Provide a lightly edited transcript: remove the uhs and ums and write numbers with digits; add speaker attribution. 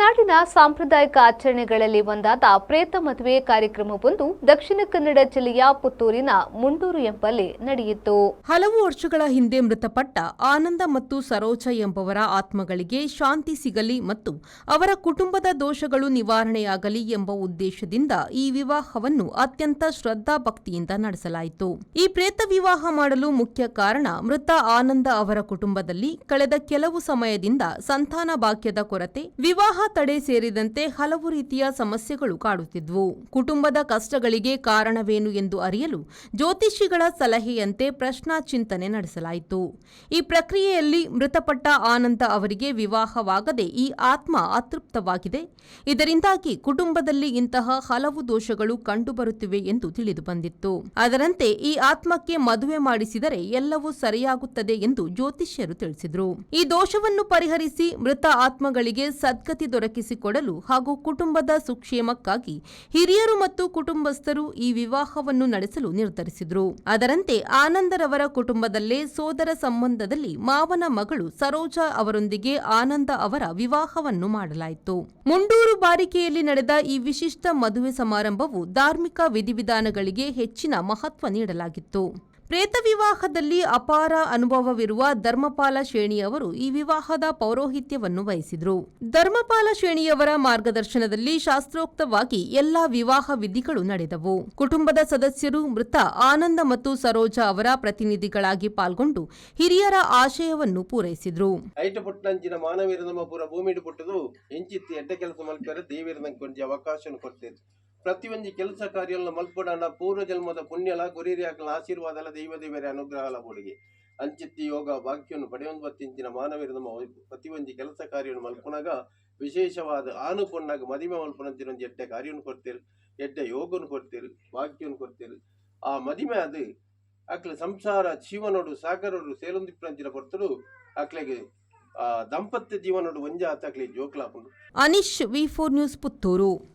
Speaker 1: ಮಲೆನಾಡಿನ ಸಾಂಪ್ರದಾಯಿಕ ಆಚರಣೆಗಳಲ್ಲಿ ಒಂದಾದ ಪ್ರೇತ ಮದುವೆ ಕಾರ್ಯಕ್ರಮವೊಂದು ದಕ್ಷಿಣ ಕನ್ನಡ ಜಿಲ್ಲೆಯ ಪುತ್ತೂರಿನ ಮುಂಡೂರು ಎಂಬಲ್ಲಿ ನಡೆಯಿತು.
Speaker 2: ಹಲವು ವರ್ಷಗಳ ಹಿಂದೆ ಮೃತಪಟ್ಟ ಆನಂದ ಮತ್ತು ಸರೋಜ ಎಂಬವರ ಆತ್ಮಗಳಿಗೆ ಶಾಂತಿ ಸಿಗಲಿ ಮತ್ತು ಅವರ ಕುಟುಂಬದ ದೋಷಗಳು ನಿವಾರಣೆಯಾಗಲಿ ಎಂಬ ಉದ್ದೇಶದಿಂದ ಈ ವಿವಾಹವನ್ನು ಅತ್ಯಂತ ಶ್ರದ್ಧಾಭಕ್ತಿಯಿಂದ ನಡೆಸಲಾಯಿತು. ಈ ಪ್ರೇತ ವಿವಾಹ ಮಾಡಲು ಮುಖ್ಯ ಕಾರಣ ಮೃತ ಆನಂದ ಅವರ ಕುಟುಂಬದಲ್ಲಿ ಕಳೆದ ಕೆಲವು ಸಮಯದಿಂದ ಸಂತಾನ ಭಾಗ್ಯದ ಕೊರತೆ, ವಿವಾಹ ತಡೆ ಸೇರಿದಂತೆ ಹಲವು ರೀತಿಯ ಸಮಸ್ಯೆಗಳು ಕಾಡುತ್ತಿದ್ವು. ಕುಟುಂಬದ ಕಷ್ಟಗಳಿಗೆ ಕಾರಣವೇನು ಎಂದು ಅರಿಯಲು ಜ್ಯೋತಿಷಿಗಳ ಸಲಹೆಯಂತೆ ಪ್ರಶ್ನಾ ಚಿಂತನೆ ನಡೆಸಲಾಯಿತು. ಈ ಪ್ರಕ್ರಿಯೆಯಲ್ಲಿ ಮೃತಪಟ್ಟ ಆನಂದ ಅವರಿಗೆ ವಿವಾಹವಾಗದೆ ಈ ಆತ್ಮ ಅತೃಪ್ತವಾಗಿದೆ. ಇದರಿಂದಾಗಿ ಕುಟುಂಬದಲ್ಲಿ ಇಂತಹ ಹಲವು ದೋಷಗಳು ಕಂಡುಬರುತ್ತಿವೆ ಎಂದು ತಿಳಿದುಬಂದಿತ್ತು. ಅದರಂತೆ ಈ ಆತ್ಮಕ್ಕೆ ಮದುವೆ ಮಾಡಿಸಿದರೆ ಎಲ್ಲವೂ ಸರಿಯಾಗುತ್ತದೆ ಎಂದು ಜ್ಯೋತಿಷ್ಯರು ತಿಳಿಸಿದರು. ಈ ದೋಷವನ್ನು ಪರಿಹರಿಸಿ ಮೃತ ಆತ್ಮಗಳಿಗೆ ಸದ್ಗತಿ ದೊರಕಿಸಿಕೊಡಲು ಹಾಗೂ ಕುಟುಂಬದ ಸುಕ್ಷೇಮಕ್ಕಾಗಿ ಹಿರಿಯರು ಮತ್ತು ಕುಟುಂಬಸ್ಥರು ಈ ವಿವಾಹವನ್ನು ನಡೆಸಲು ನಿರ್ಧರಿಸಿದರು. ಅದರಂತೆ ಆನಂದರವರ ಕುಟುಂಬದಲ್ಲೇ ಸೋದರ ಸಂಬಂಧದಲ್ಲಿ ಮಾವನ ಮಗಳು ಸರೋಜಾ ಅವರೊಂದಿಗೆ ಆನಂದ ಅವರ ವಿವಾಹವನ್ನು ಮಾಡಲಾಯಿತು. ಮುಂಡೂರು ಬಾರಿಕೆಯಲ್ಲಿ ನಡೆದ ಈ ವಿಶಿಷ್ಟ ಮದುವೆ ಸಮಾರಂಭವು ಧಾರ್ಮಿಕ ವಿಧಿವಿಧಾನಗಳಿಗೆ ಹೆಚ್ಚಿನ ಮಹತ್ವ ನೀಡಲಾಗಿತ್ತು. ಪ್ರೇತ ವಿವಾಹದಲ್ಲಿ ಅಪಾರ ಅನುಭವವಿರುವ ಧರ್ಮಪಾಲ ಶೇಣಿಯವರು ಈ ವಿವಾಹದ ಪೌರೋಹಿತ್ಯವನ್ನು ವಹಿಸಿದರು. ಧರ್ಮಪಾಲ ಶೇಣಿಯವರ ಮಾರ್ಗದರ್ಶನದಲ್ಲಿ ಶಾಸ್ತ್ರೋಕ್ತವಾಗಿ ಎಲ್ಲಾ ವಿವಾಹ ವಿಧಿಗಳು ನಡೆದವು. ಕುಟುಂಬದ ಸದಸ್ಯರು ಮೃತ ಆನಂದ ಮತ್ತು ಸರೋಜಾ ಅವರ ಪ್ರತಿನಿಧಿಗಳಾಗಿ ಪಾಲ್ಗೊಂಡು ಹಿರಿಯರ ಆಶಯವನ್ನು ಪೂರೈಸಿದರು.
Speaker 3: ಪ್ರತಿಯೊಂದು ಕೆಲಸ ಕಾರ್ಯಗಳನ್ನು ಮಲ್ಪಡಾನ ಪೂರ್ವ ಜನ್ಮದ ಪುಣ್ಯಲ ಗುರಿರಿಯಾಕಲ ಆಶೀರ್ವಾದಲ ದೈವದೇವರ ಅನುಗ್ರಹಲ ಬೋಡಿಗೆ ಅಂಚಿತ್ತಿ ಯೋಗ ಭಾಗ್ಯವನ್ನು ಪಡೆಯೊಂದು ಬತ್ತಿಂಚಿನ ಮಾನವೀರ ನಮ್ಮ ಪ್ರತಿಯೊಂದು ಕೆಲಸ ಕಾರ್ಯವನ್ನು ಮಲ್ಪುನಾಗ ವಿಶೇಷವಾದ ಆನು ಪೊಣ್ಣಾಗ ಮದಿಮೆ ಮಲ್ಪನಂಚಿನೊಂದು ಎಡ್ಡೆ ಕಾರ್ಯವನ್ನು ಕೊಡ್ತೀರಿ, ಎಡ್ಡೆ ಯೋಗವನ್ನು ಕೊಡ್ತೀರಿ, ಭಾಗ್ಯವನ್ನು ಕೊಡ್ತೀರಿ. ಆ ಮದಿಮೆ ಅದು ಅಕ್ಲೆ ಸಂಸಾರ ಜೀವನೋಡು ಸಾಗರೋಡು ಸೇಲೊಂದಿಪ್ಪಂಚಿನ ಕೊಡ್ತರು ಅಕ್ಲೆಗೆ ದಾಂಪತ್ಯ ಜೀವನೋಡು ಒಂಜ ಆತ ಅಕ್ಲೆ ಜೋಕ್ಲಾಪುಂಡು.
Speaker 2: Anish, V4 news, Puttur.